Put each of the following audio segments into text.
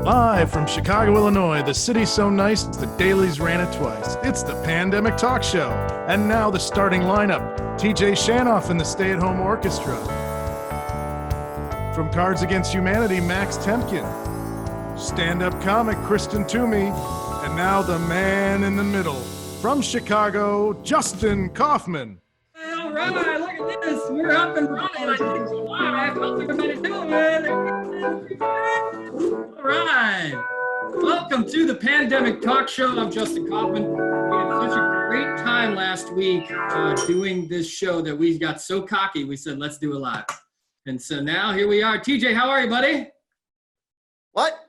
Live from Chicago, Illinois, the city's so nice, the dailies ran it twice. It's the Pandemic Talk Show. And now the starting lineup. TJ Shanoff and the Stay-at-Home Orchestra. From Cards Against Humanity, Max Temkin. Stand-up comic, Kristen Toomey. And now the man in the middle. From Chicago, Justin Kaufman. All right, look at this. We're up and running. I think we're live. How's everybody doing? All right. Welcome to the Pandemic Talk Show. I'm Justin Kaufman. We had such a great time last week doing this show that we got so cocky, we said, let's do it live. And so now here we are. TJ, how are you, buddy? What?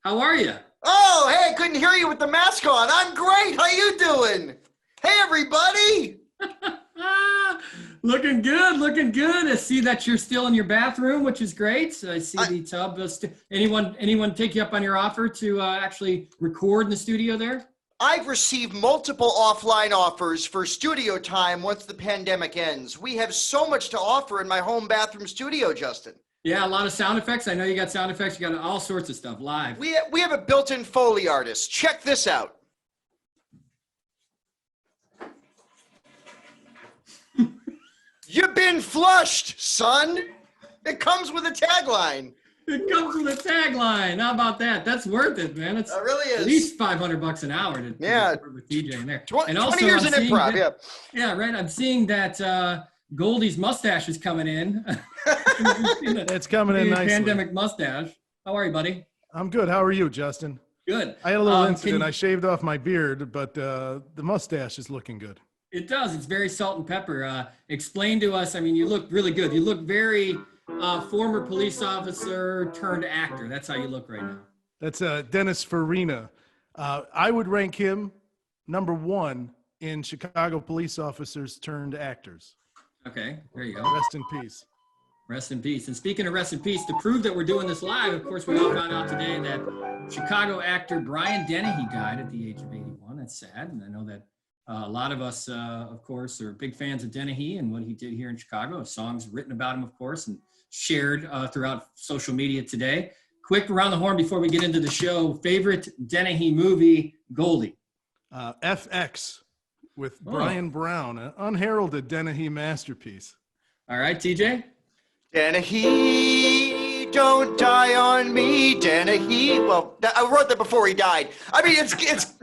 How are you? Oh, hey, I couldn't hear you with the mask on. I'm great. How you doing? Hey, everybody. Looking good, looking good. I see that you're still in your bathroom, which is great. So I see the tub. Anyone take you up on your offer to actually record in the studio there? I've received multiple offline offers for studio time once the pandemic ends. We have so much to offer in my home bathroom studio, Justin. Yeah, a lot of sound effects. I know you got sound effects. You got all sorts of stuff live. We have a built-in Foley artist. Check this out. You've been flushed, son. It comes with a tagline. It comes with a tagline. How about that? That's worth it, man. It's really is. At least $500 an hour to work with DJ in there. 20 also, years in improv, yeah. Yeah, right. I'm seeing that Goldie's mustache is coming in. It's coming in nicely. Pandemic mustache. How are you, buddy? I'm good. How are you, Justin? Good. I had a little incident. I shaved off my beard, but the mustache is looking good. It does. It's very salt and pepper. Explain to us. I mean, you look really good. You look very former police officer turned actor. That's how you look right now. That's Dennis Farina. I would rank him number one in Chicago police officers turned actors. Okay, there you go. Rest in peace. Rest in peace. And speaking of rest in peace, to prove that we're doing this live, of course, we all found out today that Chicago actor Brian Dennehy died at the age of 81. That's sad. And I know that a lot of us, of course, are big fans of Dennehy and what he did here in Chicago. Songs written about him, of course, and shared throughout social media today. Quick around the horn before we get into the show. Favorite Dennehy movie, Goldie? FX with Brian Brown, an unheralded Dennehy masterpiece. All right, TJ? Dennehy, don't die on me, Dennehy. Well, I wrote that before he died. I mean, it's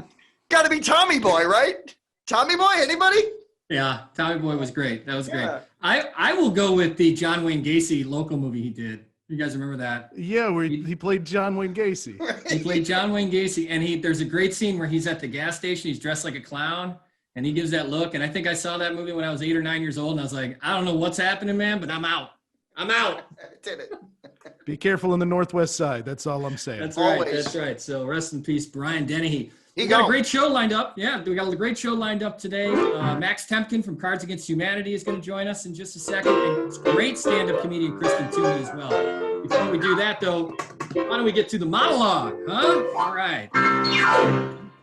got to be Tommy Boy, right? Tommy Boy, anybody? Yeah, Tommy Boy was great. That was great. I will go with the John Wayne Gacy local movie he did. You guys remember that? Yeah, where he played John Wayne Gacy. He played John Wayne Gacy, and there's a great scene where he's at the gas station. He's dressed like a clown, and he gives that look. And I think I saw that movie when I was 8 or 9 years old, and I was like, I don't know what's happening, man, but I'm out. I'm out. Did it. Be careful in the Northwest Side. That's all I'm saying. That's right. Always. That's right. So rest in peace, Brian Dennehy. We got a great show lined up. Yeah, we got a great show lined up today. Max Temkin from Cards Against Humanity is going to join us in just a second. And great stand-up comedian Kristen Toomey as well. Before we do that, though, why don't we get to the monologue, huh? All right.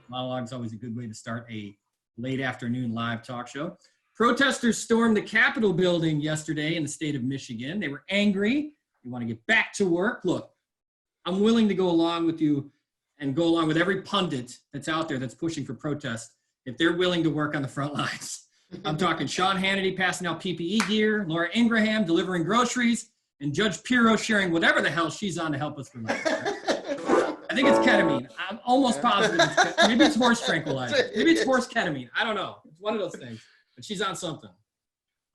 Monologue is always a good way to start a late afternoon live talk show. Protesters stormed the Capitol building yesterday in the state of Michigan. They were angry. They want to get back to work. Look, I'm willing to go along with you and go along with every pundit that's out there that's pushing for protest if they're willing to work on the front lines. I'm talking Sean Hannity passing out PPE gear, Laura Ingraham delivering groceries, and Judge Pirro sharing whatever the hell she's on to help us with life. Right? I think it's ketamine. I'm almost positive maybe it's horse tranquilizer. Maybe it's horse ketamine. I don't know. It's one of those things. But she's on something.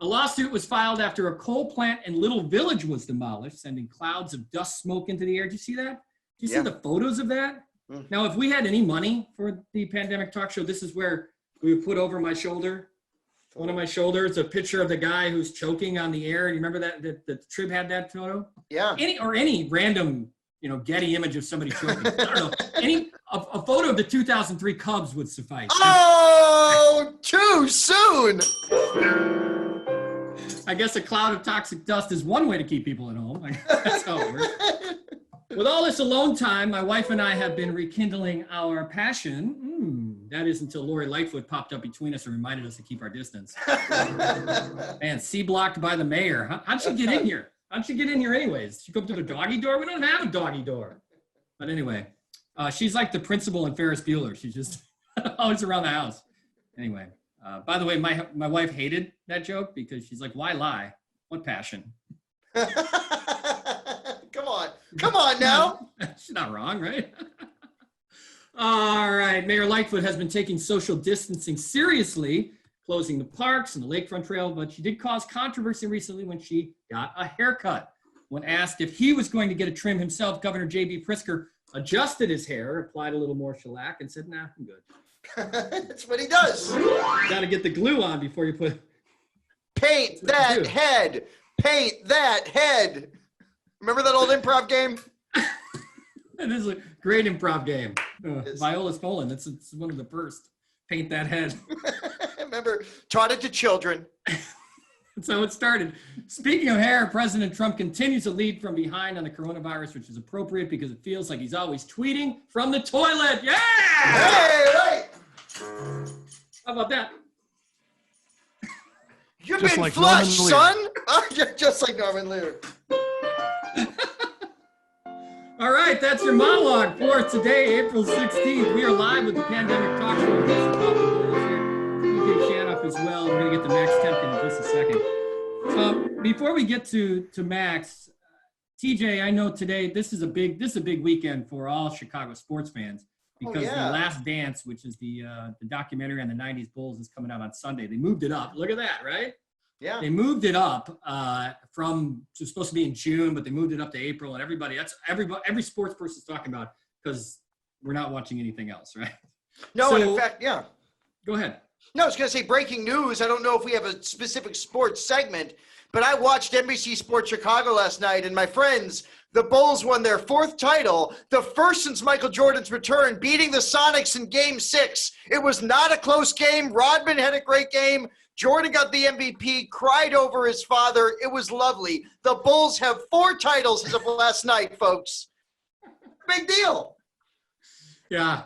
A lawsuit was filed after a coal plant in Little Village was demolished, sending clouds of dust smoke into the air. Did you see that? Did you see the photos of that? Now, if we had any money for the Pandemic Talk Show, this is where we would put over my shoulder, one of my shoulders, a picture of the guy who's choking on the air. You remember that the Trib had that photo? Yeah. Any random, Getty image of somebody choking. I don't know. A photo of the 2003 Cubs would suffice. Oh, too soon. I guess a cloud of toxic dust is one way to keep people at home. That's how it works. With all this alone time, my wife and I have been rekindling our passion that is until Lori Lightfoot popped up between us and reminded us to keep our distance. Man, C-blocked by the mayor. How'd she get in here? How'd she get in here anyways? Did she come through the doggy door? We don't have a doggy door. But anyway, she's like the principal in Ferris Bueller. She's just always around the house. Anyway, by the way, my wife hated that joke because she's like, why lie? What passion? Come on now. She's not wrong, right? All right. Mayor Lightfoot has been taking social distancing seriously, closing the parks and the lakefront trail, but she did cause controversy recently when she got a haircut. When asked if he was going to get a trim himself, Governor J.B. Pritzker adjusted his hair, applied a little more shellac, and said, nah, I'm good. That's what he does. Got to get the glue on before you put... Paint that head. Paint that head. Remember that old improv game? It is a great improv game. Viola Spolin, it's one of the first. Paint that head. Remember, taught it to children. That's how it started. Speaking of hair, President Trump continues to lead from behind on the coronavirus, which is appropriate because it feels like he's always tweeting from the toilet. Yeah! Hey, right! How about that? You've Just been like flushed, Norman son! Just like Norman Lear. All right, that's your monologue for today, April 16th. We are live with the Pandemic Talk Show. DJ Shanoff as well. We're going to get to Max Temkin in just a second. Before we get to Max, TJ, I know today this is a big weekend for all Chicago sports fans because The Last Dance, which is the documentary on the 90s Bulls, is coming out on Sunday. They moved it up. Look at that, right? Yeah. They moved it up from it was supposed to be in June, but they moved it up to April, and every sports person's talking about because we're not watching anything else, right? No, and in fact, yeah. Go ahead. No, I was going to say breaking news. I don't know if we have a specific sports segment, but I watched NBC Sports Chicago last night, and my friends, the Bulls won their 4th title, the first since Michael Jordan's return, beating the Sonics in Game 6. It was not a close game. Rodman had a great game. Jordan got the MVP, cried over his father. It was lovely. The Bulls have 4 titles as of last night, folks. Big deal. Yeah.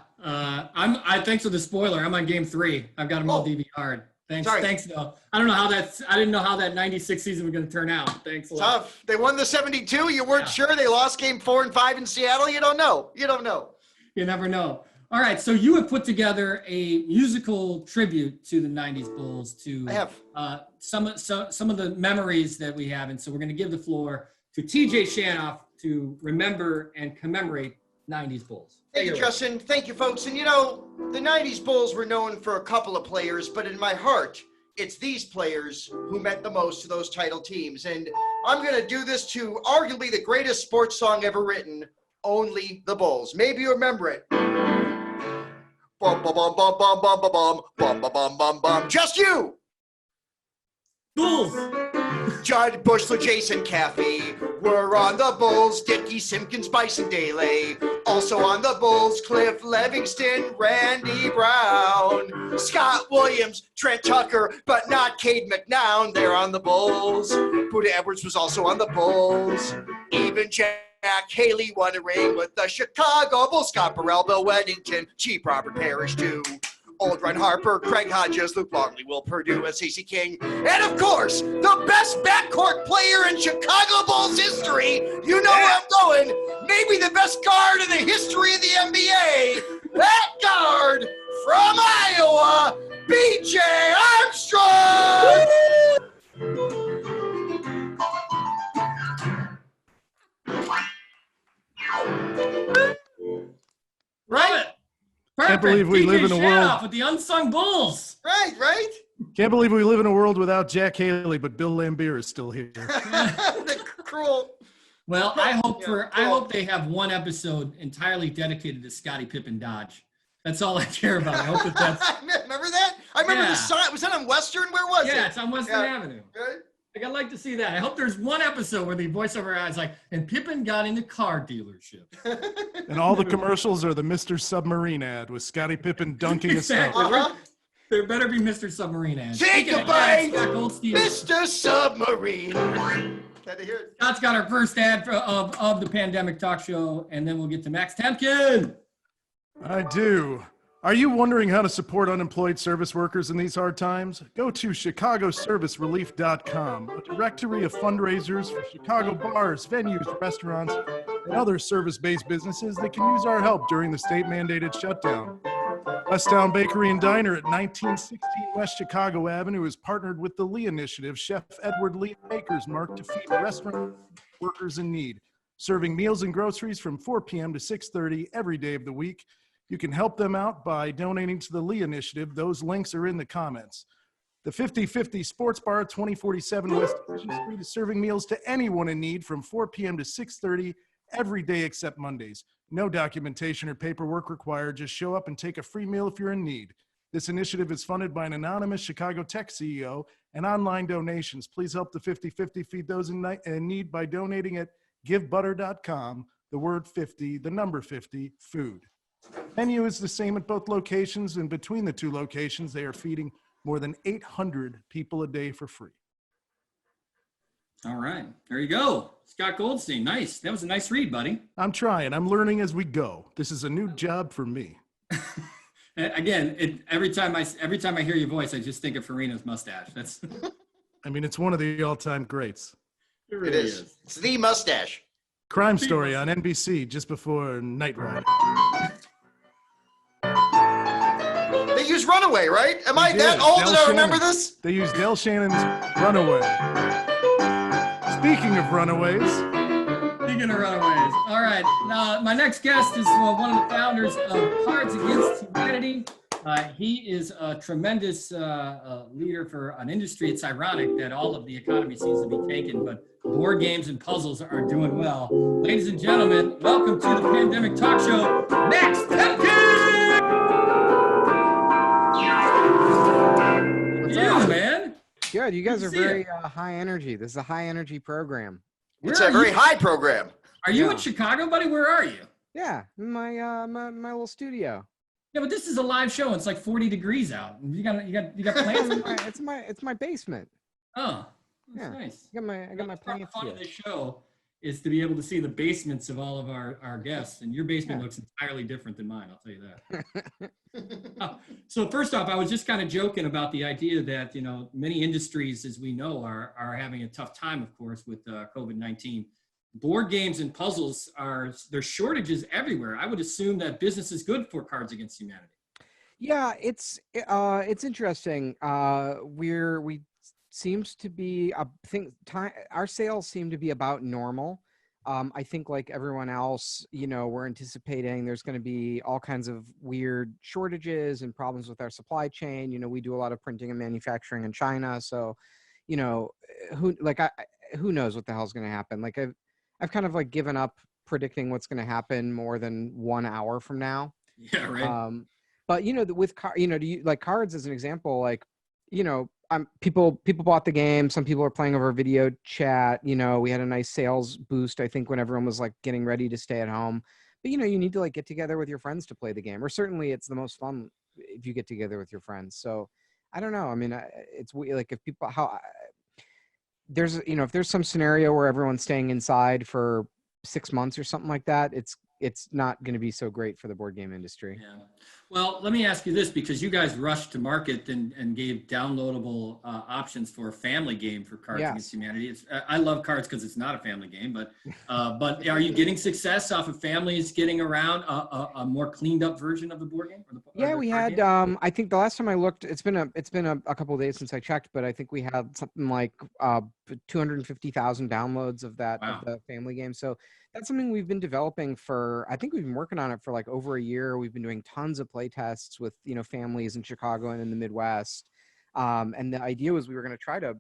Thanks for the spoiler. I'm on Game 3. I've got them all DVR'd. Thanks. Sorry. Thanks, though. I didn't know how that 96 season was going to turn out. Thanks a lot. Tough. They won the 72. You weren't sure. They lost Game 4 and 5 in Seattle. You don't know. You never know. All right, so you have put together a musical tribute to the 90s Bulls to some of the memories that we have. And so we're going to give the floor to TJ Shanoff to remember and commemorate 90s Bulls. Thank you, Justin. Thank you, folks. And, the 90s Bulls were known for a couple of players, but in my heart, it's these players who meant the most to those title teams. And I'm going to do this to arguably the greatest sports song ever written, Only the Bulls. Maybe you remember it. Bum, bum, bum, bum, bum, bum, bum, bum, bum, bum, bum, bum. Just you. Bulls. Judd Bushler, Jason Caffey were on the Bulls. Dickey, Simpkins, Bison Daly. Also on the Bulls, Cliff Livingston, Randy Brown. Scott Williams, Trent Tucker, but not Cade McNown. They're on the Bulls. Buda Edwards was also on the Bulls. Even Jack Haley won a ring with the Chicago Bulls. Scott Burrell, Bill Weddington, Chief Robert Parrish too. Old Ron Harper, Craig Hodges, Luke Longley, Will Perdue, and Stacey King. And of course, the best backcourt player in Chicago Bulls history. You know where I'm going. Maybe the best guard in the history of the NBA. That guard from Iowa, B.J. Armstrong. Right. Perfect. Can't believe we live in a world with the unsung Bulls. Right. Can't believe we live in a world without Jack Haley, but Bill Laimbeer is still here. The cruel. Well, I hope they have one episode entirely dedicated to Scottie Pippen Dodge. That's all I care about. I hope that's. Remember that? I remember the sign. Was that on Western? Where was it? Yeah, it's on Western Avenue. Right? Like, I'd like to see that. I hope there's one episode where the voiceover guy's like, and Pippen got in the car dealership. And all the commercials are the Mr. Submarine ad with Scottie Pippen dunking Exactly. himself. There better be Mr. Submarine ads. Take a bite, Scott Goldstein. Mr. Submarine. Had to hear it. Scott's got our first ad of the Pandemic Talk Show, and then we'll get to Max Temkin. I do. Are you wondering how to support unemployed service workers in these hard times? Go to chicagoservicerelief.com, a directory of fundraisers for Chicago bars, venues, restaurants, and other service-based businesses that can use our help during the state-mandated shutdown. Westtown Bakery and Diner at 1916 West Chicago Avenue is partnered with the Lee Initiative Chef Edward Lee Baker's Mark to feed restaurant workers in need, serving meals and groceries from 4 p.m. to 6:30 every day of the week. You can help them out by donating to the Lee Initiative. Those links are in the comments. The 50/50 Sports Bar at 2047 West Division Street is serving meals to anyone in need from 4 p.m. to 6:30 every day except Mondays. No documentation or paperwork required. Just show up and take a free meal if you're in need. This initiative is funded by an anonymous Chicago tech CEO and online donations. Please help the 50/50 feed those in need by donating at givebutter.com, the word 50, the number 50, food. Menu is the same at both locations, and between the two locations, they are feeding more than 800 people a day for free. All right, there you go. Scott Goldstein, nice. That was a nice read, buddy. I'm trying. I'm learning as we go. This is a new job for me. Again, every time I hear your voice, I just think of Farina's mustache. That's. I mean, it's one of the all-time greats. It really It is. It's the mustache. Crime Story on NBC just before Night Ride. They use Runaway, right? Am I They that did. old Del that I remember Shannon. this? They used Del Shannon's Runaway. Speaking of runaways, Speaking of runaways. All right. My next guest is one of the founders of Cards Against Humanity. He is a tremendous leader for an industry. It's ironic that all of the economy seems to be taken, but board games and puzzles are doing well. Ladies and gentlemen, welcome to the Pandemic Talk Show, Max Temkin! What's You, up? man. Good. You guys Good are to see you. very high energy. This is a high energy program. It's Where a are very you? high program. Are you Yeah. in Chicago, buddy? Where are you? Yeah, my my little studio. Yeah, but this is a live show. It's like 40 degrees out. You got plants? It's my basement. Oh, that's Yeah. nice. I got my Part of plants the fun of here. this show is to be able to see the basements of all of our guests, and your basement looks entirely different than mine. I'll tell you that. So first off, I was just kind of joking about the idea that many industries, as we know, are having a tough time, of course, with COVID-19. Board games and puzzles there's shortages everywhere. I would assume that business is good for Cards Against Humanity. Yeah, it's interesting. We seems to be our sales seem to be about normal. I think like everyone else, we're anticipating there's going to be all kinds of weird shortages and problems with our supply chain. We do a lot of printing and manufacturing in China, so who knows what the hell's going to happen. Like I've kind of like given up predicting what's going to happen more than 1 hour from now. Yeah, right. But with cards as an example, like people bought the game. Some people are playing over video chat. We had a nice sales boost, I think, when everyone was like getting ready to stay at home. But you need to like get together with your friends to play the game, or certainly it's the most fun if you get together with your friends. So I don't know. I mean, it's like if there's some scenario where everyone's staying inside for 6 months or something like that, it's not going to be so great for the board game industry. Yeah. Well, let me ask you this, because you guys rushed to market and gave downloadable options for a family game for Cards Against Humanity. I love cards because it's not a family game, but are you getting success off of families getting around a more cleaned up version of the board game? We had. I think the last time I looked, it's been a couple of days since I checked, but I think we had something like 250,000 downloads of that of the family game. So that's something we've been developing for. I think we've been working on it for like over a year. We've been doing tons of play tests with families in Chicago and in the Midwest. And the idea was we were going to try to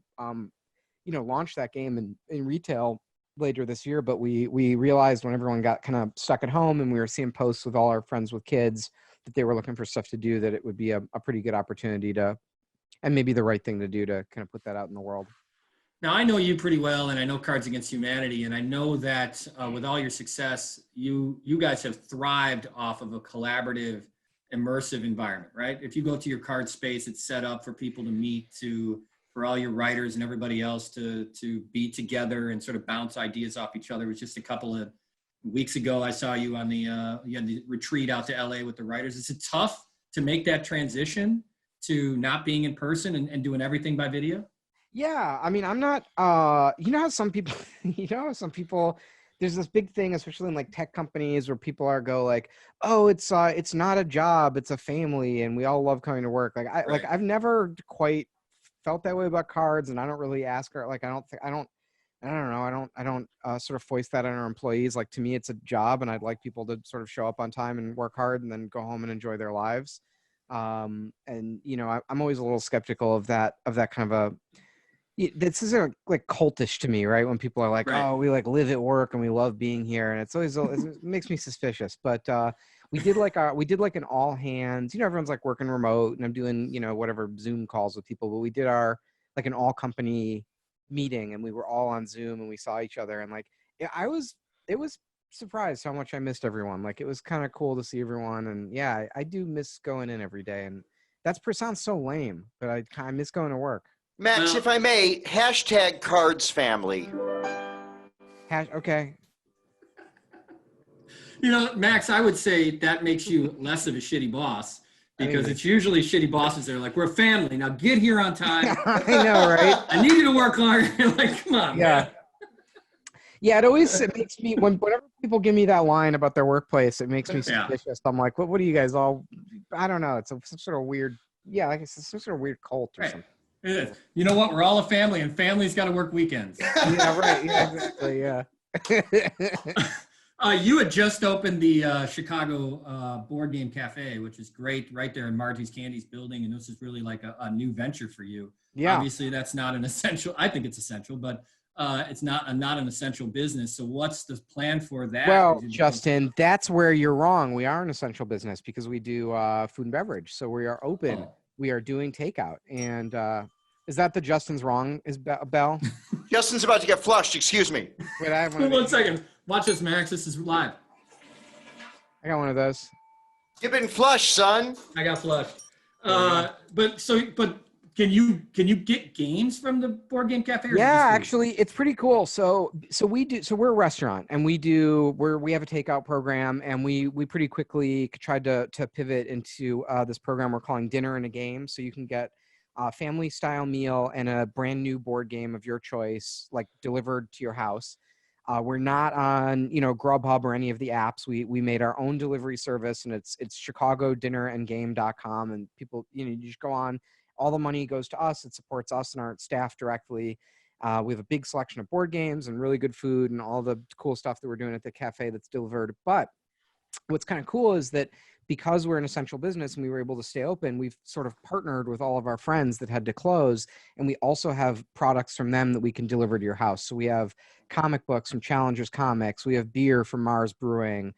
launch that game in retail later this year, but we realized when everyone got kind of stuck at home and we were seeing posts with all our friends with kids that they were looking for stuff to do, that it would be a pretty good opportunity and maybe the right thing to do to kind of put that out in the world. Now, I know you pretty well, and I know Cards Against Humanity, and I know that with all your success, you guys have thrived off of a collaborative, immersive environment, right? If you go to your card space, it's set up for people to meet, for all your writers and everybody else to be together and sort of bounce ideas off each other. It was just a couple of weeks ago, I saw you on you had the retreat out to LA with the writers. Is it tough to make that transition to not being in person and doing everything by video? Yeah, I mean, I'm not. You know how some people, there's this big thing, especially in like tech companies, where people go like, "Oh, it's not a job, it's a family, and we all love coming to work." Like I've never quite felt that way about cards, and I don't really ask her. Like I don't know. I don't sort of foist that on our employees. Like to me, it's a job, and I'd like people to sort of show up on time and work hard, and then go home and enjoy their lives. And I'm always a little skeptical of that kind of a. This is like cultish to me, right? When people are like, Right. "Oh, we like live at work and we love being here," and it's always it makes me suspicious. But we did like an all hands. Everyone's like working remote, and I'm doing whatever Zoom calls with people. But we did our like an all company meeting, and we were all on Zoom, and we saw each other, and like it was surprised how much I missed everyone. Like it was kind of cool to see everyone, and yeah, I do miss going in every day, and sounds so lame, but I kind of miss going to work. Max, Well- if I may, hashtag cards family. Okay. Max, I would say that makes you less of a shitty boss, because it's usually shitty bosses that are like, "We're family. Now get here on time." I know, right? I need you to work hard. Like, come on, Yeah. man. Yeah, it makes me whenever people give me that line about their workplace, it makes me suspicious. I'm like, what are you guys all? I don't know. It's some sort of weird, like it's some sort of weird cult or something. It is. You know what? We're all a family, and families got to work weekends. Yeah, right. Yeah, exactly. Yeah. You had just opened the Chicago Board Game Cafe, which is great, right there in Margie's Candy's building, and this is really like a new venture for you. Yeah. Obviously, that's not an essential. I think it's essential, but it's not an essential business. So, what's the plan for that? Well, Justin, that's where you're wrong. We are an essential business because we do food and beverage. So we are open. Oh. We are doing takeout. And is that the Justin's wrong? Is Bell? Justin's about to get flushed. Excuse me. Wait, I have one. Hold on 1 second. Watch this, Max. This is live. I got one of those. You've been flushed, son. I got flushed. But can you get games from the Board Game Cafe? Or Yeah, just food? actually, it's pretty cool. So we're a restaurant, and we have a takeout program, and we pretty quickly tried to pivot into this program we're calling Dinner and a Game. So you can get a family style meal and a brand new board game of your choice, like delivered to your house. We're not on Grubhub or any of the apps. We made our own delivery service, and it's chicagodinnerandgame.com, and people you just go on. All the money goes to us. It supports us and our staff directly. We have a big selection of board games and really good food and all the cool stuff that we're doing at the cafe that's delivered. But what's kind of cool is that because we're an essential business and we were able to stay open, we've sort of partnered with all of our friends that had to close. And we also have products from them that we can deliver to your house. So we have comic books from Challengers Comics. We have beer from Mars Brewing.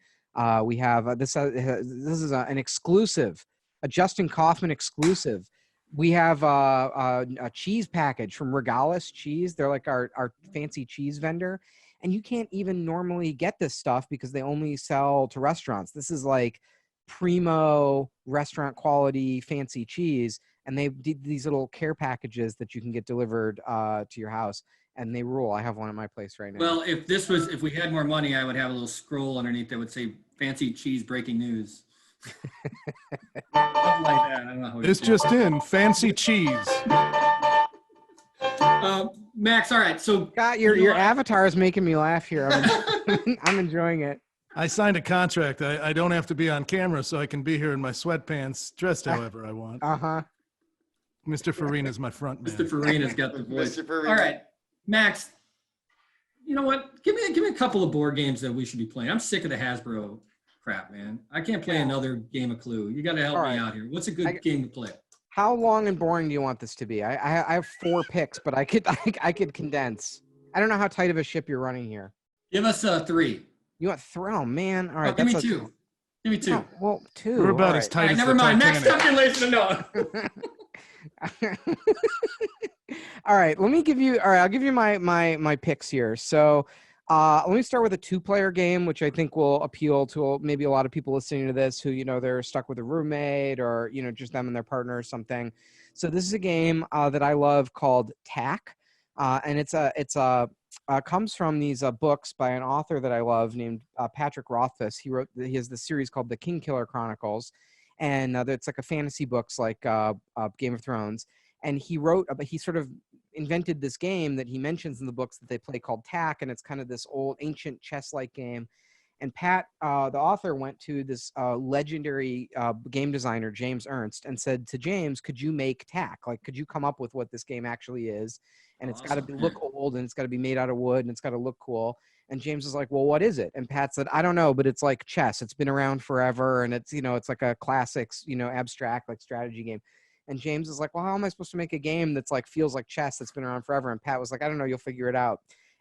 We have this is an exclusive, a Justin Kaufman exclusive. We have a cheese package from Regalis Cheese. They're like our fancy cheese vendor. And you can't even normally get this stuff because they only sell to restaurants. This is like primo restaurant quality fancy cheese. And they did these little care packages that you can get delivered to your house. And they rule. I have one at my place right now. Well, if we had more money, I would have a little scroll underneath that would say "fancy cheese breaking news." Something like that. I don't know how It's just in fancy cheese. Max. All right. So Scott, your avatar is making me laugh here. I'm enjoying it. I signed a contract. I don't have to be on camera, so I can be here in my sweatpants, dressed however I want. Uh-huh. Mr. Farina's my front man. Mr. Farina's got the voice. Mr. Farina. All right, Max. You know what? Give me a couple of board games that we should be playing. I'm sick of the Hasbro crap, man. I can't play another game of Clue. You got to help me out here. What's a good game to play? How long and boring do you want this to be? I have 4 picks, but I could condense. I don't know how tight of a ship you're running here. Give us 3. You want 3? Oh man! All right, give me 2. Give me 2. No, well, 2. We're about all as right. tight All right, as never the mind. Max Titanic. Temkin, ladies and gentlemen. All right, let me give you. All right, I'll give you my picks here. So, let me start with a 2-player game, which I think will appeal to maybe a lot of people listening to this who they're stuck with a roommate or just them and their partner or something. So this is a game that I love called Tack, and it's comes from these books by an author that I love named Patrick Rothfuss. He has this series called The King Killer Chronicles. and it's like a fantasy books like Game of Thrones. And he sort of invented this game that he mentions in the books that they play called Tack, and it's kind of this old ancient chess-like game. And Pat, the author, went to this legendary game designer, James Ernst, and said to James, could you make Tack? Like, could you come up with what this game actually is? And it's got to look old, and it's got to be made out of wood, and it's got to look cool. And James was like, well, what is it? And Pat said, I don't know, but it's like chess. It's been around forever, and it's, it's like a classics, abstract, like strategy game. And James is like, well, how am I supposed to make a game that's like feels like chess that's been around forever? And Pat was like, I don't know, you'll figure it out.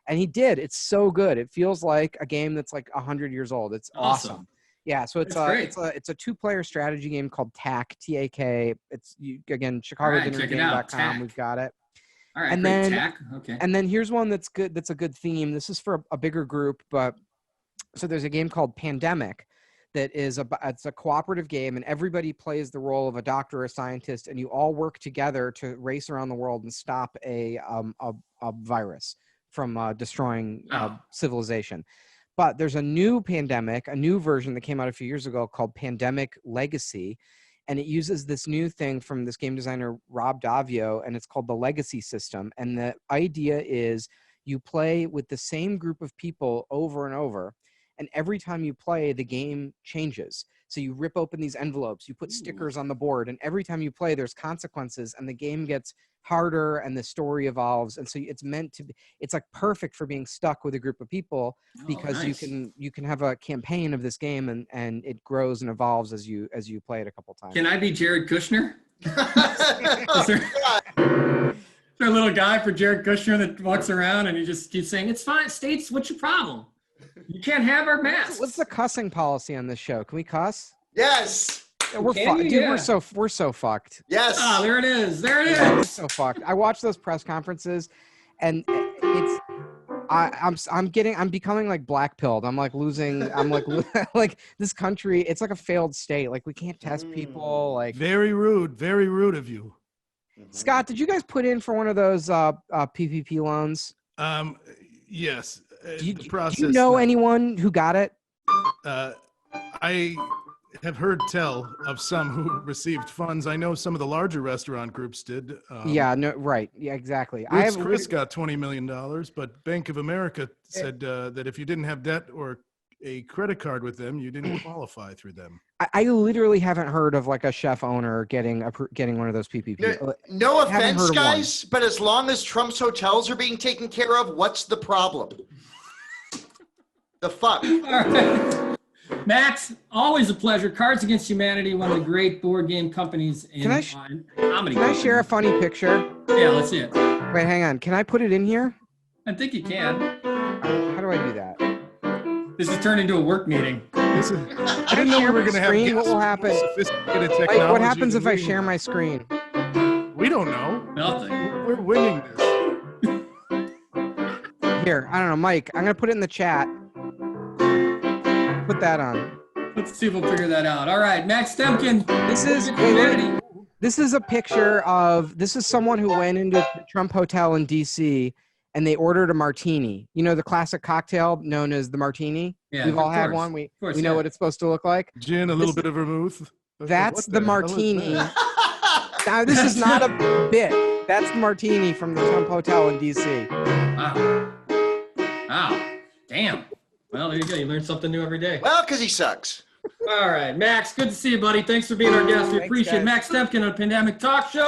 And he did. It's so good. It feels like a game that's like 100 years old. It's awesome. Yeah. So it's a 2-player strategy game called Tack, T-A-K. It's again, ChicagoDinnerGame.com. We've got it. All right. And great. then Tack. Okay. And then here's one that's good. That's a good theme. This is for a bigger group, but so there's a game called Pandemic that is it's a cooperative game, and everybody plays the role of a doctor or a scientist, and you all work together to race around the world and stop a virus from destroying civilization. But there's a new pandemic, a new version that came out a few years ago called Pandemic Legacy. And it uses this new thing from this game designer, Rob Davio, and it's called the Legacy System. And the idea is you play with the same group of people over and over. And every time you play, the game changes. So you rip open these envelopes, you put stickers on the board, and every time you play, there's consequences, and the game gets harder, and the story evolves. And so it's meant to be, it's like perfect for being stuck with a group of people, because nice. you can have a campaign of this game, and it grows and evolves as you play it a couple times. Can I be Jared Kushner? Is there a little guy for Jared Kushner that walks around and he just keeps saying, it's fine, States, what's your problem? You can't have our masks. What's the cussing policy on this show? Can we cuss? Yes. Yeah, we're fucked. Dude, yeah. We're so fucked. Yes. Oh, there it is. There it is. We're so fucked. I watch those press conferences, and I'm becoming like black pilled. I'm like losing. I'm like like this country. It's like a failed state. Like we can't test people. Like very rude of you. Scott, did you guys put in for one of those PPP loans? Yes. Do you know anyone who got it? I have heard tell of some who received funds. I know some of the larger restaurant groups did. Right. Yeah, exactly. Chris got $20 million, but Bank of America said that if you didn't have debt or a credit card with them, you didn't qualify through them. I literally haven't heard of like a chef owner getting one of those PPP. No offense, guys, but as long as Trump's hotels are being taken care of, what's the problem? The fuck? All right. Max, always a pleasure. Cards Against Humanity, one of the great board game companies in comedy. Can I share a funny picture? Yeah, let's see it. Wait, hang on. Can I put it in here? I think you can. How do I do that? This has turned into a work meeting. I didn't know we were going to have guests. What will happen? Like, what happens if I share my screen? We don't know. Nothing. We're winning this. Here, I don't know, Mike. I'm going to put it in the chat. Put that on. Let's see if we'll figure that out. All right, Max Temkin. This is a picture of, this is someone who went into the Trump Hotel in DC and they ordered a martini. You know, the classic cocktail known as the martini? Yeah, we've all had one. We know what it's supposed to look like. Gin, a little bit of vermouth. That's the martini. Now, this is not a bit. That's the martini from the Trump Hotel in DC. Wow. Damn. Well, there you go. You learn something new every day. Well, because he sucks. All right, Max, good to see you, buddy. Thanks for being our guest. We appreciate it. Max Temkin on Pandemic Talk Show.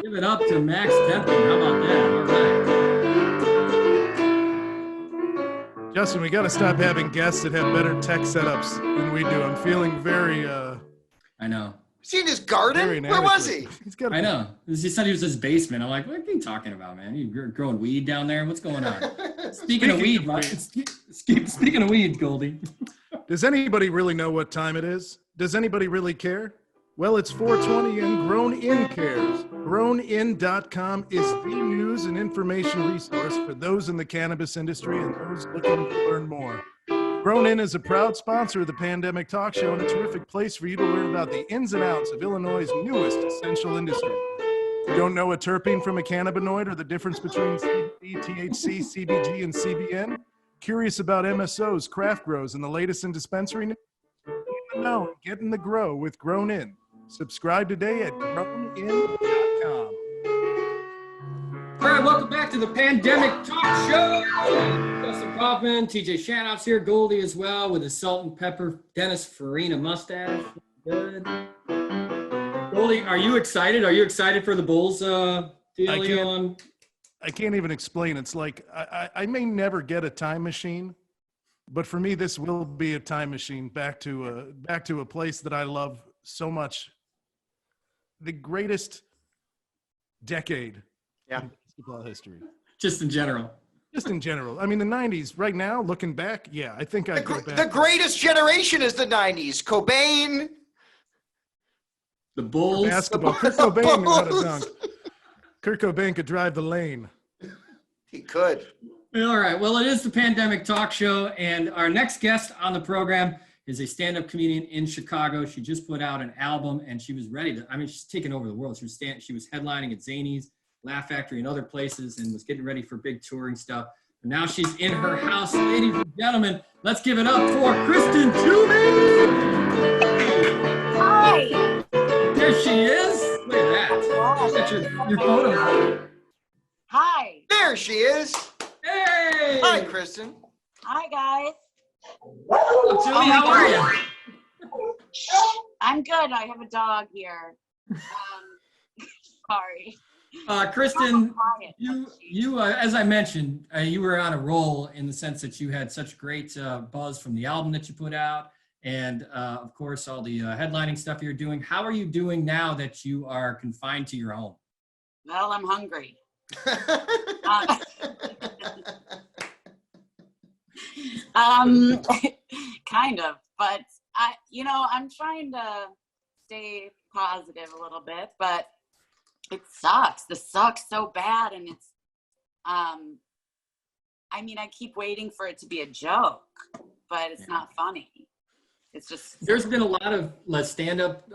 Give it up to Max Temkin. How about that? All right. Justin, we got to stop having guests that have better tech setups than we do. I'm feeling very... I know. Seen his garden? Where was he? I know. He said he was in his basement. I'm like, what are you talking about, man? You're growing weed down there? What's going on? Speaking of weed, Goldie. Does anybody really know what time it is? Does anybody really care? Well, it's 420 and Grown In cares. GrownIn.com is the news and information resource for those in the cannabis industry and those looking to learn more. Grown In is a proud sponsor of the Pandemic Talk Show and a terrific place for you to learn about the ins and outs of Illinois' newest essential industry. You don't know a terpene from a cannabinoid or the difference between CBD, THC, CBG, and CBN? Curious about MSOs, craft grows, and the latest in dispensary news? now and get in the grow with Grown In. Subscribe today at grownin.com. All right, welcome back to the Pandemic Talk Show. Dustin Kaufman, TJ Shanoff's here, Goldie as well with his salt and pepper Dennis Farina mustache. Good. Goldie, are you excited? Are you excited for the Bulls deal on? I can't even explain. It's like I may never get a time machine, but for me, this will be a time machine back to a place that I love so much. The greatest decade in basketball history. Just in general. Just in general. I mean, the 90s, right now, looking back, yeah, I think I'd go back. The greatest generation is the 90s. Cobain. The Bulls. Basketball. Kurt Cobain knew how to dunk. Kurt Cobain could drive the lane. He could. All right. Well, it is the Pandemic Talk Show, and our next guest on the program is a stand-up comedian in Chicago. She just put out an album, and she was ready to. I mean, she's taken over the world. She was headlining at Zanies, Laugh Factory, and other places, and was getting ready for big touring stuff. And now she's in her house, ladies and gentlemen. Let's give it up for Kristen Toomey. Hi. There she is. Look at that. That's your photo. Hi. There she is. Hey. Hi, Kristen. Hi, guys. What's up, Toomey? How are you? I'm good. I have a dog here. Sorry. Kristen, you as I mentioned, you were on a roll in the sense that you had such great buzz from the album that you put out, and of course all the headlining stuff you're doing. How are you doing now that you are confined to your home? Well, I'm hungry. Kind of, but I'm trying to stay positive a little bit, but it sucks. This sucks so bad, and it's I keep waiting for it to be a joke, but it's not funny. It's just there's been a lot of stand-up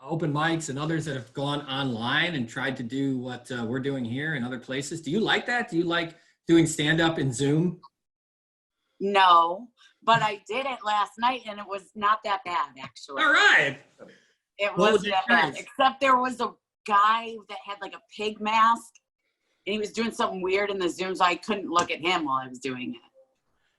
open mics and others that have gone online and tried to do what we're doing here in other places. Do you like that? Do you like doing stand-up in Zoom? No, but I did it last night, and it was not that bad, actually. All right. It wasn't that bad, except there was a guy that had like a pig mask, and he was doing something weird in the Zoom, so I couldn't look at him while I was doing it.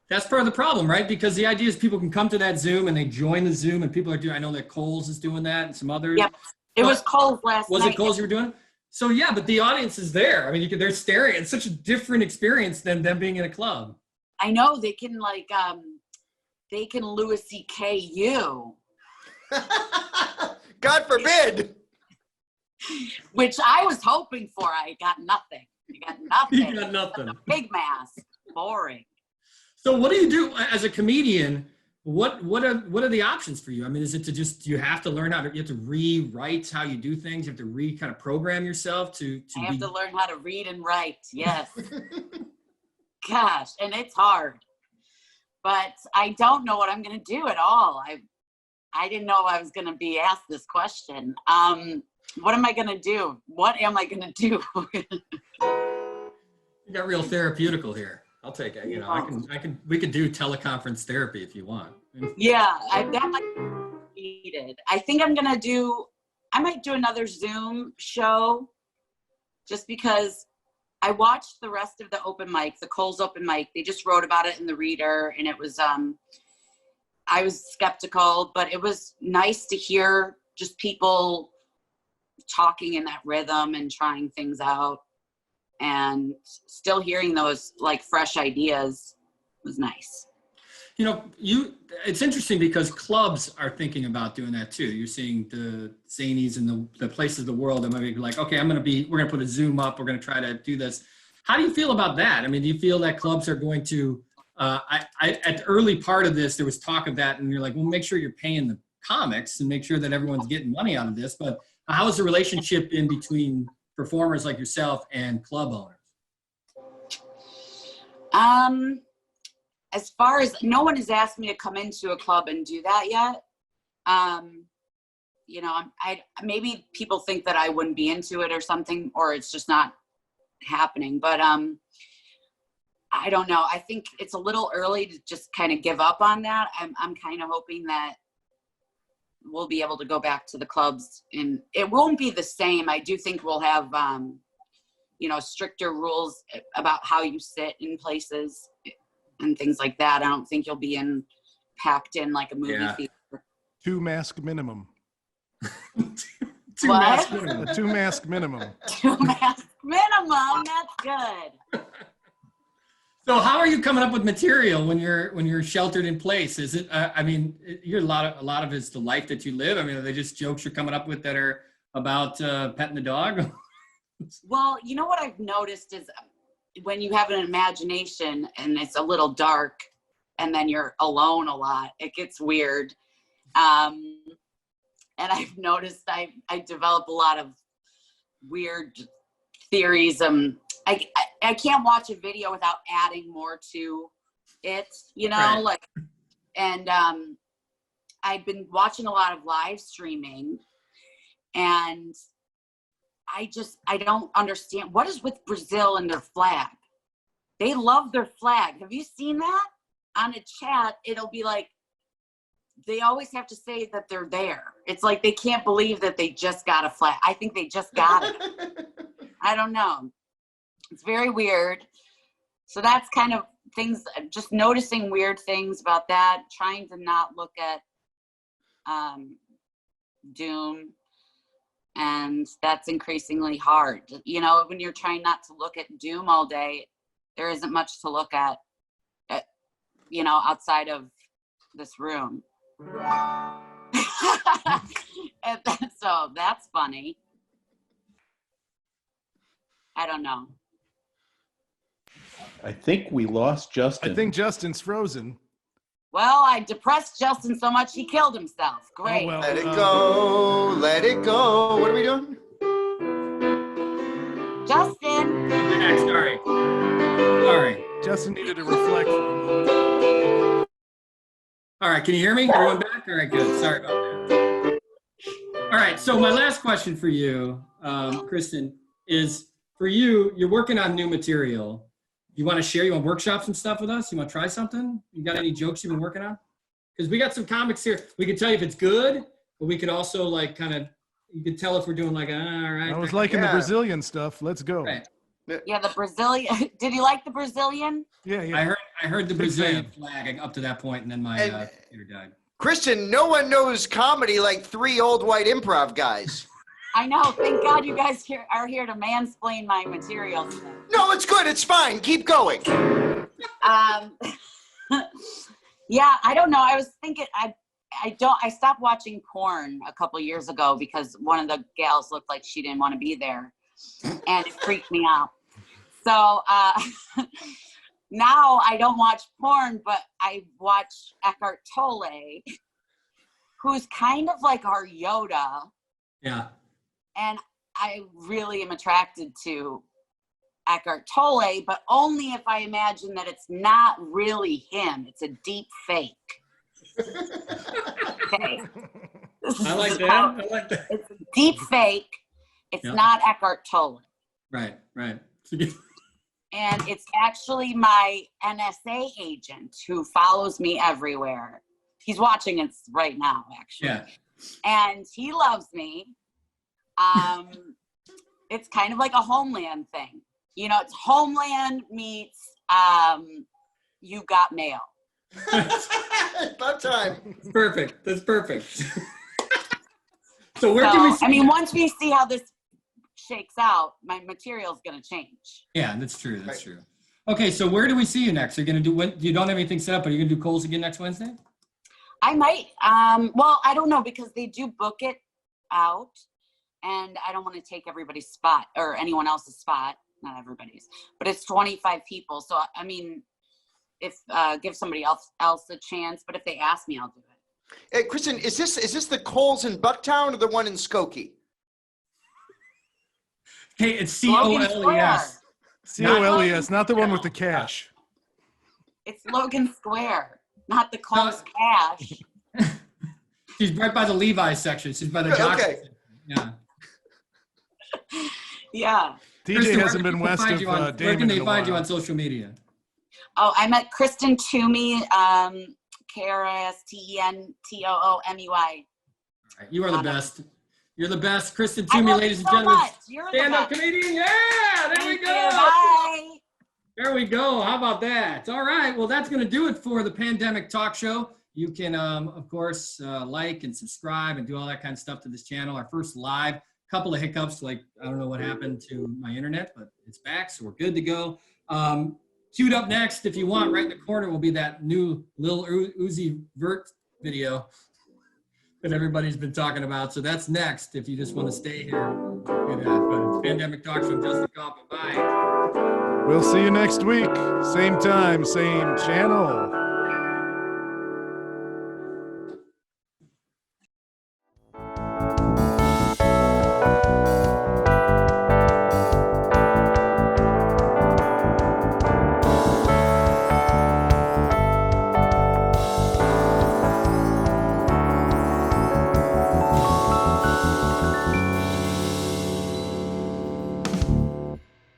That's part of the problem, right? Because the idea is people can come to that Zoom and they join the Zoom, and people are doing, I know that Coles is doing that and some others. Yep. It was Coles last night. Was it Coles you were doing? So yeah, but the audience is there. I mean, they're staring. It's such a different experience than them being in a club. I know they can they can Louis C.K. you. God forbid. Which I was hoping for. I got nothing. You got nothing. A pig mask. Boring. So what do you do as a comedian? What are the options for you? I mean, is it to just, you have to learn you have to rewrite how you do things? You have to kind of program yourself to I have to learn how to read and write. Yes. Gosh, and it's hard. But I don't know what I'm going to do at all. I didn't know I was going to be asked this question. What am I going to do? What am I going to do? You got real therapeutical here. I'll take it. We could do teleconference therapy if you want. Yeah, that might be needed. I think I might do another Zoom show just because I watched the rest of the open mic, the Coles open mic. They just wrote about it in the Reader, and it was, I was skeptical, but it was nice to hear just people talking in that rhythm and trying things out, and still hearing those like fresh ideas was nice. It's interesting because clubs are thinking about doing that too. You're seeing the Zanies and the places of the world that might be like, okay, we're going to put a Zoom up. We're going to try to do this. How do you feel about that? I mean, do you feel that clubs are going to, at the early part of this, there was talk of that, and you're like, well, make sure you're paying the comics and make sure that everyone's getting money out of this. But how is the relationship in between performers like yourself and club owners? As far as, no one has asked me to come into a club and do that yet. Maybe people think that I wouldn't be into it or something, or it's just not happening. But I don't know. I think it's a little early to just kind of give up on that. I'm kind of hoping that we'll be able to go back to the clubs, and it won't be the same. I do think we'll have, stricter rules about how you sit in places and things like that. I don't think you'll be packed in like a movie theater. 2 mask minimum. Two What? mask minimum. A 2 mask minimum. 2 mask minimum. That's good. So how are you coming up with material when you're sheltered in place? Is it? You're a lot of it's the life that you live. I mean, are they just jokes you're coming up with that are about petting the dog? Well, you know what I've noticed is when you have an imagination and it's a little dark, and then you're alone a lot, it gets weird. And I've noticed I develop a lot of weird theories. I can't watch a video without adding more to it, Right. and I've been watching a lot of live streaming, and I don't understand what is with Brazil and their flag. They love their flag. Have you seen that? On a chat, it'll be like, they always have to say that they're there. It's like they can't believe that they just got a flag. I think they just got it. I don't know. It's very weird. So that's kind of things, just noticing weird things about that, trying to not look at Doom. And that's increasingly hard. When you're trying not to look at Doom all day, there isn't much to look at outside of this room. So that's funny. I don't know. I think we lost Justin. I think Justin's frozen. Well, I depressed Justin so much he killed himself. Great. Oh, well, Let it go. Let it go. What are we doing? Justin. Sorry. Justin needed to reflect for a moment. All right, can you hear me? Everyone back? All right, good. Sorry about that. All right, so my last question for you, Kristen, is for you, you're working on new material. You want to share? You want to workshop some stuff with us? You want to try something? You got any jokes you've been working on? Because we got some comics here. We can tell you if it's good, but we could also you could tell if we're doing all right. I was liking the Brazilian stuff. Let's go. Right. Yeah, the Brazilian. Did you like the Brazilian? Yeah. I heard the Big Brazilian fan. flag up to that point, and then my computer died. Kristen, no one knows comedy like 3 old white improv guys. I know. Thank God you guys are here to mansplain my material today. No, it's good. It's fine. Keep going. Yeah, I don't know. I was thinking I stopped watching porn a couple years ago because one of the gals looked like she didn't want to be there, and it freaked me out. So now I don't watch porn, but I watch Eckhart Tolle, who's kind of like our Yoda. Yeah. And I really am attracted to Eckhart Tolle, but only if I imagine that it's not really him. It's a deep fake. Okay. I like that. It's a deep fake. It's not Eckhart Tolle. Right. And it's actually my NSA agent who follows me everywhere. He's watching it right now, actually. Yeah. And he loves me. It's kind of like a Homeland thing. It's Homeland meets You Got Mail. About time. Perfect. That's perfect. So where can we see once we see how this shakes out, my material's going to change. Yeah, that's true. That's true. Okay, so where do we see you next? You're going to do, you don't have anything set up, but you're going to do Coles again next Wednesday? I might. Well, I don't know because they do book it out, and I don't want to take everybody's spot or anyone else's spot. Not everybody's, but it's 25 people. So, I mean, if give somebody else a chance, but if they ask me, I'll do it. Hey, Kristen, is this the Coles in Bucktown or the one in Skokie? Hey, it's COLES. COLES, not the one with the cash. It's Logan Square, not the Coles Cash. She's right by the Levi's section. She's by the jock Okay. section. Yeah. Yeah. TJ Kristen, hasn't been west of where Damon can they in a find you while. on social media? Oh, I'm at Kristen Toomey, KRISTENTOOMEY. You are the best. You're the best. Kristen I Toomey, love ladies you and so gentlemen. much. You're the Stand-up best. comedian. Yeah, there Thank we go. you. Bye. There we go. How about that? All right. Well, that's going to do it for the Pandemic Talk Show. You can, of course, like and subscribe and do all that kind of stuff to this channel. Our first live, couple of hiccups, like I don't know what happened to my internet, but it's back, so we're good to go. Queued up next, if you want, right in the corner will be that new Lil Uzi Vert video that everybody's been talking about. So that's next if you just want to stay here. Do that. But it's Pandemic Talk Show, Justin Coffin. Bye. We'll see you next week. Same time, same channel.